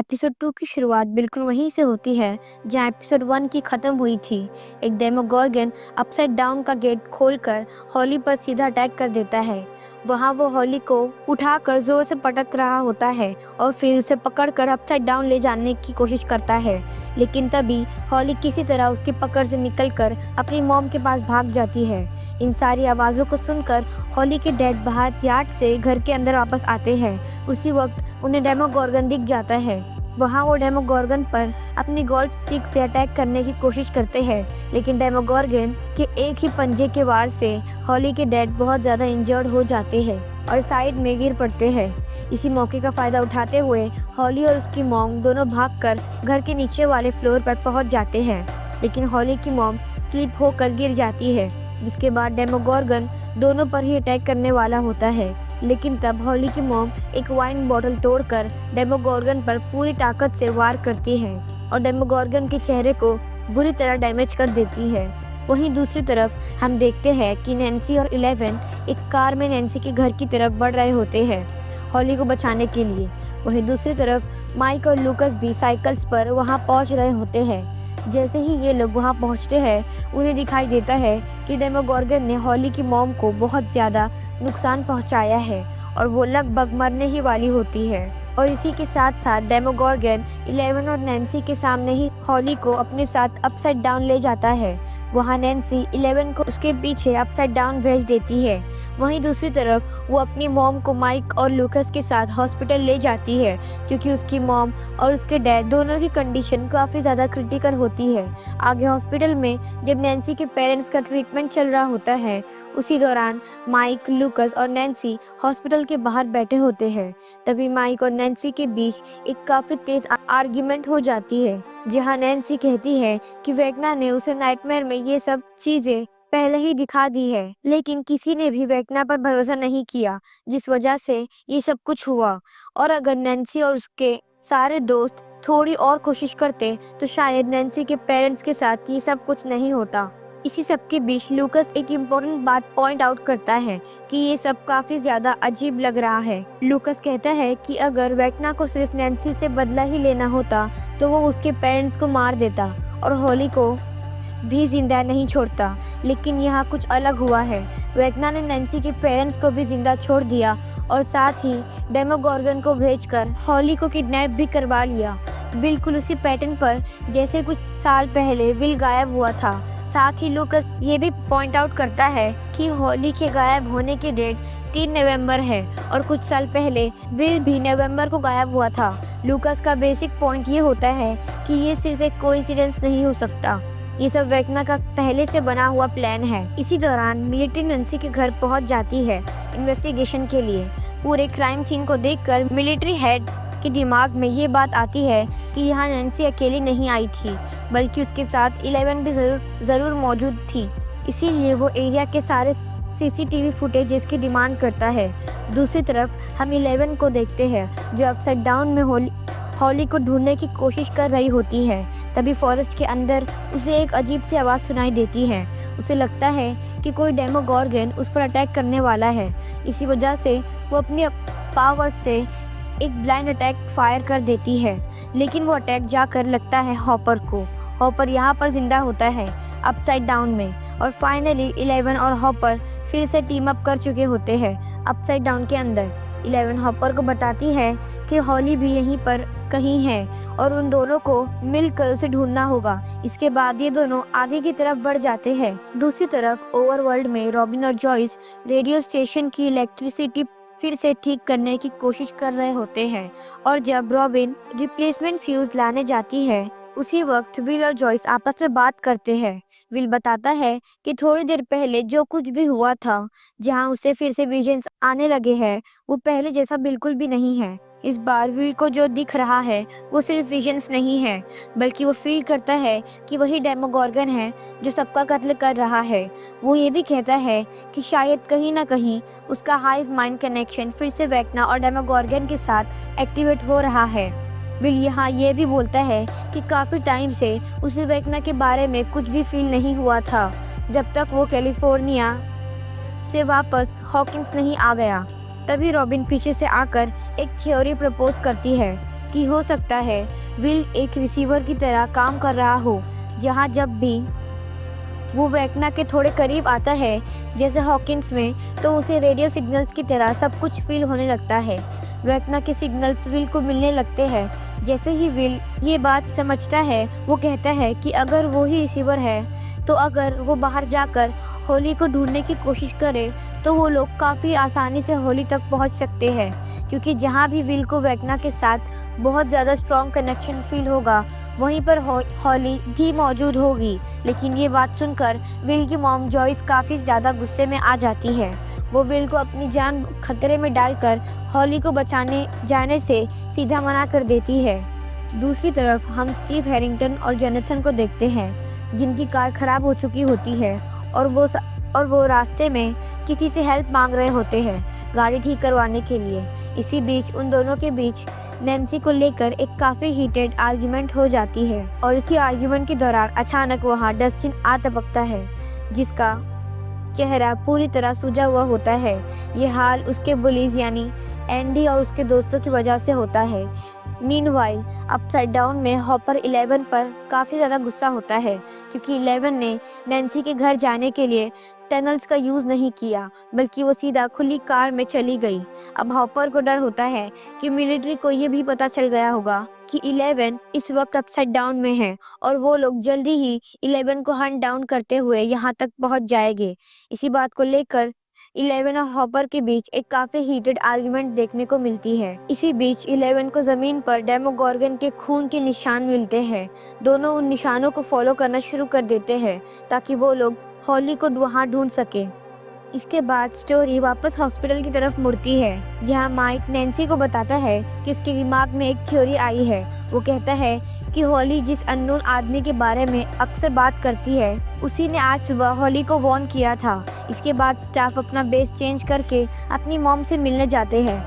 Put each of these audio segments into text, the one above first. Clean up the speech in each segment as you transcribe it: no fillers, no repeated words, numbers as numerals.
Episode 2 की शुरुआत बिल्कुल वहीं से होती है जहां एपिसोड 1 की खत्म हुई थी। एक डेमोगोर्गन अपसाइड डाउन का गेट खोलकर हॉली पर सीधा अटैक कर देता है। वहां वो हॉली को उठाकर जोर से पटक रहा होता है और फिर उसे पकड़कर अपसाइड डाउन ले जाने की कोशिश करता है, लेकिन तभी हॉली किसी तरह उसकी पकड़ से निकलकर अपनी मॉम के पास भाग जाती है। इन सारी आवाज़ों को सुनकर हॉली के डैड बाहर यार्ड से घर के अंदर वापस आते हैं। उसी वक्त उन्हें डेमोगोर्गन दिख जाता है। वहाँ वो डेमोगोर्गन पर अपनी गोल्ड स्टिक से अटैक करने की कोशिश करते हैं, लेकिन डेमोगोर्गन के एक ही पंजे के वार से हॉली के डैड बहुत ज़्यादा इंजर्ड हो जाते हैं और साइड में गिर पड़ते हैं। इसी मौके का फ़ायदा उठाते हुए हॉली और उसकी मॉम दोनों भागकर घर के नीचे वाले फ्लोर पर पहुंच जाते हैं, लेकिन हॉली की मॉम स्लिप होकर गिर जाती है, जिसके बाद डेमोगोर्गन दोनों पर ही अटैक करने वाला होता है। लेकिन तब हॉली की मॉम एक वाइन बॉटल तोड़कर डेमोगोर्गन पर पूरी ताकत से वार करती है और डेमोगोर्गन के चेहरे को बुरी तरह डैमेज कर देती है। वहीं दूसरी तरफ हम देखते हैं कि नैन्सी और 11 एक कार में नैन्सी के घर की तरफ बढ़ रहे होते हैं हॉली को बचाने के लिए। वहीं दूसरी तरफ माइक और लूकस भी साइकिल्स पर वहां पहुंच रहे होते हैं। जैसे ही ये लोग वहां पहुंचते हैं उन्हें दिखाई देता है कि डेमोगोर्गन ने हॉली की मॉम को बहुत ज़्यादा नुकसान पहुंचाया है और वो लगभग मरने ही वाली होती है। और इसी के साथ साथ डेमोगोर्गन 11 और नैन्सी के सामने ही हॉली को अपने साथ अपसाइड डाउन ले जाता है। वहाँ नैन्सी 11 को उसके पीछे अपसाइड डाउन भेज देती है। वहीं दूसरी तरफ वो अपनी मॉम को माइक और लूकस के साथ हॉस्पिटल ले जाती है, क्योंकि उसकी मॉम और उसके डैड दोनों की कंडीशन काफ़ी ज़्यादा क्रिटिकल होती है। आगे हॉस्पिटल में जब नैन्सी के पेरेंट्स का ट्रीटमेंट चल रहा होता है, उसी दौरान माइक, लूकस और नैन्सी हॉस्पिटल के बाहर बैठे होते हैं। तभी माइक और नैन्सी के बीच एक काफ़ी तेज़ आर्ग्यूमेंट हो जाती है, जहां नैन्सी कहती है कि वेगना ने उसे नाइटमेयर में ये सब चीज़ें पहले ही दिखा दी है, लेकिन किसी ने भी वेगना पर भरोसा नहीं किया, जिस वजह से ये सब कुछ हुआ। और अगर नैन्सी और उसके सारे दोस्त थोड़ी और कोशिश करते तो शायद नैन्सी के पेरेंट्स के साथ ये सब कुछ नहीं होता। इसी सब के बीच लूकस एक इम्पोर्टेंट बात पॉइंट आउट करता है कि ये सब काफ़ी ज़्यादा अजीब लग रहा है। लूकस कहता है कि अगर वेगना को सिर्फ नैन्सी से बदला ही लेना होता तो वो उसके पेरेंट्स को मार देता और हॉली को भी जिंदा नहीं छोड़ता, लेकिन यहाँ कुछ अलग हुआ है। वेगना ने नैन्सी के पेरेंट्स को भी जिंदा छोड़ दिया और साथ ही डेमोगोर्गन को भेजकर हॉली को किडनैप भी करवा लिया, बिल्कुल उसी पैटर्न पर जैसे कुछ साल पहले विल गायब हुआ था। साथ ही लूकस ये भी पॉइंट आउट करता है कि हॉली के गायब होने की डेट 3 नवंबर है और कुछ साल पहले विल भी नवंबर को गायब हुआ था। लूकस का बेसिक पॉइंट ये होता है कि ये सिर्फ एक कोइंसिडेंस नहीं हो सकता, ये सब वेगना का पहले से बना हुआ प्लान है। इसी दौरान मिलिट्री नैन्सी के घर पहुंच जाती है इन्वेस्टिगेशन के लिए। पूरे क्राइम सीन को देखकर मिलिट्री हेड के दिमाग में ये बात आती है कि यहाँ नैन्सी अकेली नहीं आई थी, बल्कि उसके साथ 11 भी ज़रूर मौजूद थी। इसीलिए वो एरिया के सारे सीसीटीवी फुटेजेस की डिमांड करता है। दूसरी तरफ हम 11 को देखते हैं जो अपसाइड डाउन में हॉली को ढूंढने की कोशिश कर रही होती है। तभी फॉरेस्ट के अंदर उसे एक अजीब सी आवाज़ सुनाई देती है। उसे लगता है कि कोई डेमोगोर्गन उस पर अटैक करने वाला है। इसी वजह से वो अपनी पावर से एक ब्लाइंड अटैक फायर कर देती है, लेकिन वो अटैक जाकर लगता है हॉपर को। हॉपर यहाँ पर जिंदा होता है अपसाइड डाउन में और फाइनली 11 और हॉपर फिर से टीम अप कर चुके होते हैं अपसाइड डाउन के अंदर। 11 हॉपर को बताती है कि हॉली भी यहीं पर कहीं है और उन दोनों को मिलकर उसे ढूंढना होगा। इसके बाद ये दोनों आगे की तरफ बढ़ जाते हैं। दूसरी तरफ ओवरवर्ल्ड में रॉबिन और जॉयस रेडियो स्टेशन की इलेक्ट्रिसिटी फिर से ठीक करने की कोशिश कर रहे होते हैं और जब रॉबिन रिप्लेसमेंट फ्यूज लाने जाती है, उसी वक्त विल और जॉयस आपस में बात करते हैं। विल बताता है कि थोड़ी देर पहले जो कुछ भी हुआ था, जहां उसे फिर से विजन्स आने लगे हैं, वो पहले जैसा बिल्कुल भी नहीं है। इस बार विल को जो दिख रहा है वो सिर्फ विजन्स नहीं है, बल्कि वो फील करता है कि वही डेमोगोर्गन है जो सबका कत्ल कर रहा है। वो ये भी कहता है कि शायद कहीं ना कहीं उसका हाइव माइंड कनेक्शन फिर से वेगना और डेमोगोर्गन के साथ एक्टिवेट हो रहा है। विल यहाँ ये भी बोलता है कि काफ़ी टाइम से उसे वेगना के बारे में कुछ भी फील नहीं हुआ था, जब तक वो कैलिफोर्निया से वापस हॉकिंस नहीं आ गया। तभी रॉबिन पीछे से आकर एक थ्योरी प्रपोज करती है कि हो सकता है विल एक रिसीवर की तरह काम कर रहा हो, जहाँ जब भी वो वेक्ना के थोड़े करीब आता है, जैसे हॉकिंस में, तो उसे रेडियो सिग्नल्स की तरह सब कुछ फील होने लगता है। वेक्ना के सिग्नल्स विल को मिलने लगते हैं। जैसे ही विल ये बात समझता है, वो कहता है कि अगर वो ही रिसीवर है, तो अगर वो बाहर जाकर होली को ढूंढने की कोशिश करे, तो वो लोग काफ़ी आसानी से होली तक पहुंच सकते हैं, क्योंकि जहां भी विल को वेक्ना के साथ बहुत ज़्यादा स्ट्रॉन्ग कनेक्शन फील होगा, वहीं पर हॉली भी मौजूद होगी। लेकिन ये बात सुनकर विल की मॉम जॉइस काफ़ी ज़्यादा गुस्से में आ जाती है। वो विल को अपनी जान खतरे में डालकर हॉली को बचाने जाने से सीधा मना कर देती है। दूसरी तरफ हम स्टीव हैरिंगटन और जेनेथन को देखते हैं, जिनकी कार खराब हो चुकी होती है और वो रास्ते में किसी से हेल्प मांग रहे होते हैं गाड़ी ठीक करवाने के लिए। इसी बीच उन दोनों के बीच नैन्सी को लेकर एक काफ़ी हीटेड आर्ग्यूमेंट हो जाती है और इसी आर्ग्यूमेंट के दौरान अचानक वहाँ डस्टिन आ टपकता है, जिसका चेहरा पूरी तरह सूजा हुआ होता है। ये हाल उसके बुलीज यानी एंडी और उसके दोस्तों की वजह से होता है। मीनवाइल अपसाइड डाउन में हॉपर 11 पर काफ़ी ज़्यादा गुस्सा होता है, क्योंकि 11 ने नैन्सी के घर जाने के लिए टनल्स का यूज़ नहीं किया, बल्कि वो सीधा खुली कार में चली गई। अब हॉपर को डर होता है कि मिलिट्री को ये भी पता चल गया होगा कि 11 इस वक्त अपसाइड डाउन में है और वो लोग जल्दी ही 11 को हंट डाउन करते हुए यहाँ तक पहुँच जाएंगे। इसी बात को लेकर 11 और हॉपर के बीच एक काफी हीटेड आर्गुमेंट देखने को मिलती है। इसी बीच 11 को जमीन पर डेमोगोर्गन के खून के निशान मिलते हैं। दोनों उन निशानों को फॉलो करना शुरू कर देते हैं ताकि वो लोग हॉली को वहाँ ढूंढ सके। इसके बाद स्टोरी वापस हॉस्पिटल की तरफ मुड़ती है, जहाँ माइक नैन्सी को बताता है कि उसके दिमाग में एक थ्योरी आई है। वो कहता है कि हॉली जिस अननोन आदमी के बारे में अक्सर बात करती है, उसी ने आज सुबह हॉली को वॉर्न किया था। इसके बाद स्टाफ अपना बेस चेंज करके अपनी मॉम से मिलने जाते हैं,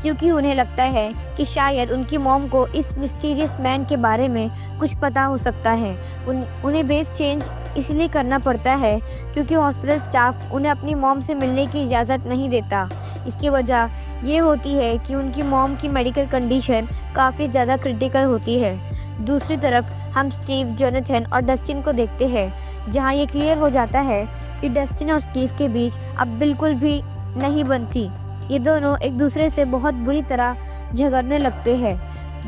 क्योंकि उन्हें लगता है कि शायद उनकी मॉम को इस मिस्टीरियस मैन के बारे में कुछ पता हो सकता है। उन्हें बेस चेंज इसलिए करना पड़ता है क्योंकि हॉस्पिटल स्टाफ उन्हें अपनी मॉम से मिलने की इजाज़त नहीं देता। इसकी वजह ये होती है कि उनकी मॉम की मेडिकल कंडीशन काफ़ी ज़्यादा क्रिटिकल होती है। दूसरी तरफ हम स्टीव, जोनाथन और डस्टिन को देखते हैं, जहां ये क्लियर हो जाता है कि डस्टिन और स्टीव के बीच अब बिल्कुल भी नहीं बनती। ये दोनों एक दूसरे से बहुत बुरी तरह झगड़ने लगते हैं।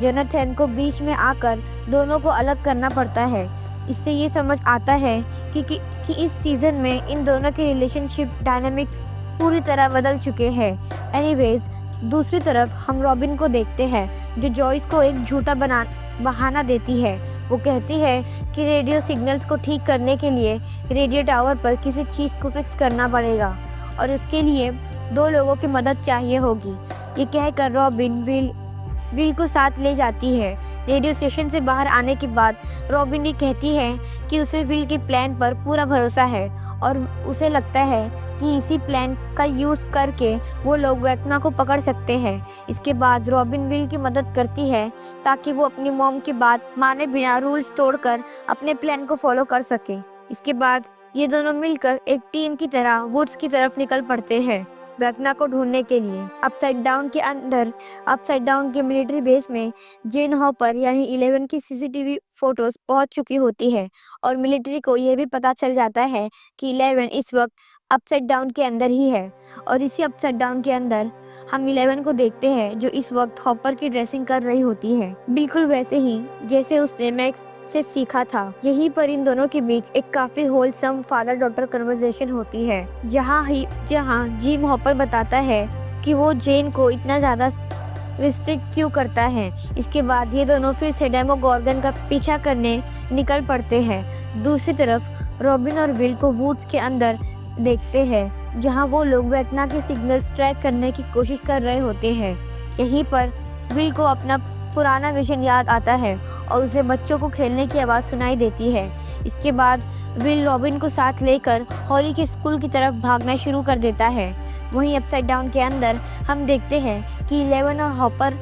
जोनाथन को बीच में आकर दोनों को अलग करना पड़ता है। इससे ये समझ आता है कि इस सीज़न में इन दोनों के रिलेशनशिप डायनामिक्स पूरी तरह बदल चुके हैं। एनीवेज, दूसरी तरफ हम रॉबिन को देखते हैं, जो जॉइस को एक झूठा बहाना देती है। वो कहती है कि रेडियो सिग्नल्स को ठीक करने के लिए रेडियो टावर पर किसी चीज़ को फिक्स करना पड़ेगा और इसके लिए 2 लोगों की मदद चाहिए होगी। ये कहकर रॉबिन विल को साथ ले जाती है। रेडियो स्टेशन से बाहर आने के बाद रॉबिन ये कहती है कि उसे विल के प्लान पर पूरा भरोसा है और उसे लगता है कि इसी प्लान का यूज़ करके वो लोग वेक्ना को पकड़ सकते हैं। इसके बाद रॉबिन विल की मदद करती है ताकि वो अपनी मॉम की बात माने बिना रूल्स तोड़कर अपने प्लान को फॉलो कर सके। इसके बाद ये दोनों मिलकर एक टीम की तरह वुड्स की तरफ निकल पड़ते हैं वेक्ना को ढूंढने के लिए। अपसाइड डाउन के मिलिट्री बेस में जेन हॉपर यानी 11 की सीसीटीवी फोटोज पहुंच चुकी होती है और मिलिट्री को यह भी पता चल जाता है कि 11 इस वक्त अपसाइड डाउन के अंदर ही है। और इसी अपसाइड डाउन के अंदर हम 11 को देखते हैं, जो इस वक्त हॉपर की ड्रेसिंग कर रही होती है, बिल्कुल वैसे ही जैसे उसने मैक्स से सीखा था। यहीं पर इन दोनों के बीच एक काफी होलसम फादर डॉटर कन्वर्सेशन होती है, जहां जिम हॉपर बताता है कि वो जेन को इतना ज्यादा रिस्ट्रिक्ट क्यों करता है। इसके बाद ये दोनों फिर से डेमोगोर्गन का पीछा करने निकल पड़ते हैं। दूसरी तरफ रॉबिन और विल को वुड्स के अंदर देखते हैं, जहां वो लोग वेक्ना के सिग्नल्स ट्रैक करने की कोशिश कर रहे होते हैं। यहीं पर विल को अपना पुराना विजन याद आता है और उसे बच्चों को खेलने की आवाज़ सुनाई देती है। इसके बाद विल रॉबिन को साथ लेकर हॉली के स्कूल की तरफ भागना शुरू कर देता है। वहीं अपसाइड डाउन के अंदर हम देखते हैं कि 11 और हॉपर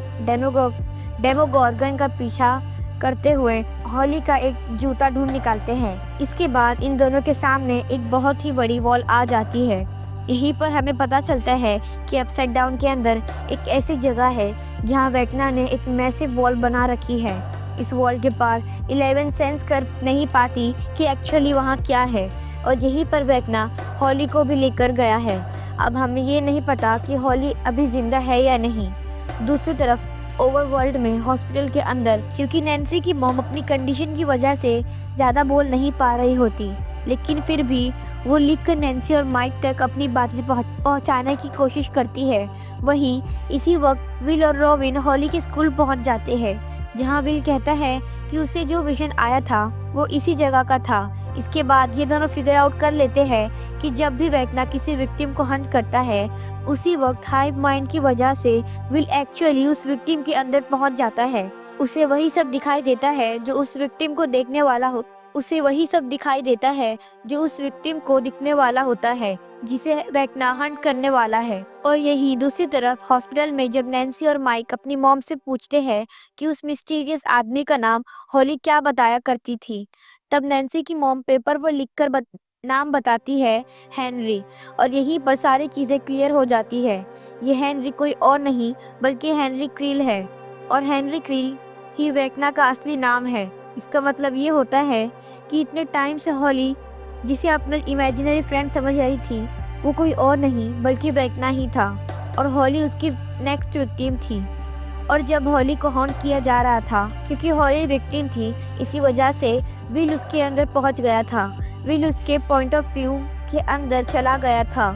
डेमोगोर्गन का पीछा करते हुए हॉली का एक जूता ढूंढ निकालते हैं। इसके बाद इन दोनों के सामने एक बहुत ही बड़ी वॉल आ जाती है, यहीं पर हमें पता चलता है कि अपसाइड डाउन के अंदर एक ऐसी जगह है जहां वेकना ने एक मैसिव वॉल बना रखी है। इस वॉल के पार 11 सेंस कर नहीं पाती कि एक्चुअली वहां क्या है, और यहीं पर वेकना हॉली को भी लेकर गया है। अब हमें ये नहीं पता कि हॉली अभी जिंदा है या नहीं। दूसरी तरफ ओवरवर्ल्ड में हॉस्पिटल के अंदर, क्योंकि नैन्सी की मॉम अपनी कंडीशन की वजह से ज़्यादा बोल नहीं पा रही होती, लेकिन फिर भी वो लिखकर नैन्सी और माइक तक अपनी बातें पहुंचाने की कोशिश करती है। वहीं इसी वक्त विल और रॉबिन हॉली के स्कूल पहुंच जाते हैं, जहां विल कहता है कि उसे जो विजन आया था वो इसी जगह का था। इसके बाद ये दोनों फिगर आउट कर लेते हैं कि जब भी वेकना किसी विक्टिम को हंट करता है, उसी वक्त हाइव माइंड की वजह से विल एक्चुअली उस विक्टिम के अंदर पहुंच जाता है। उसे वही सब दिखाई देता है जो उस विक्टिम को देखने वाला हो उसे वही सब दिखाई देता है जो उस विक्टिम को दिखने वाला होता है, जिसे वेकना हंट करने वाला है। और यही दूसरी तरफ हॉस्पिटल में जब नैन्सी और माइक अपनी मॉम से पूछते हैं कि उस मिस्टीरियस आदमी का नाम हॉली क्या बताया करती थी, तब नैन्सी की मॉम पेपर पर लिखकर नाम बताती है, हेनरी। और यहीं पर सारी चीज़ें क्लियर हो जाती है। ये हेनरी कोई और नहीं बल्कि हेनरी क्रील है, और हेनरी क्रील ही वेकना का असली नाम है। इसका मतलब ये होता है कि इतने टाइम से हॉली, जिसे अपना इमेजिनरी फ्रेंड समझ रही थी, वो कोई और नहीं बल्कि वेकना ही था, और हॉली उसकी नेक्स्ट विक्टिम थी। और जब हॉली को हॉन्ट किया जा रहा था, क्योंकि हॉली विक्टिम थी, इसी वजह से विल उसके अंदर पहुंच गया था। विल उसके पॉइंट ऑफ व्यू के अंदर चला गया था।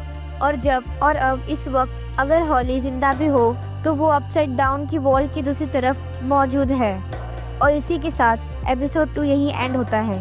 और अब इस वक्त अगर हॉली जिंदा भी हो तो वो अपसाइड डाउन की वॉल की दूसरी तरफ मौजूद है। और इसी के साथ एपिसोड 2 यहीं एंड होता है।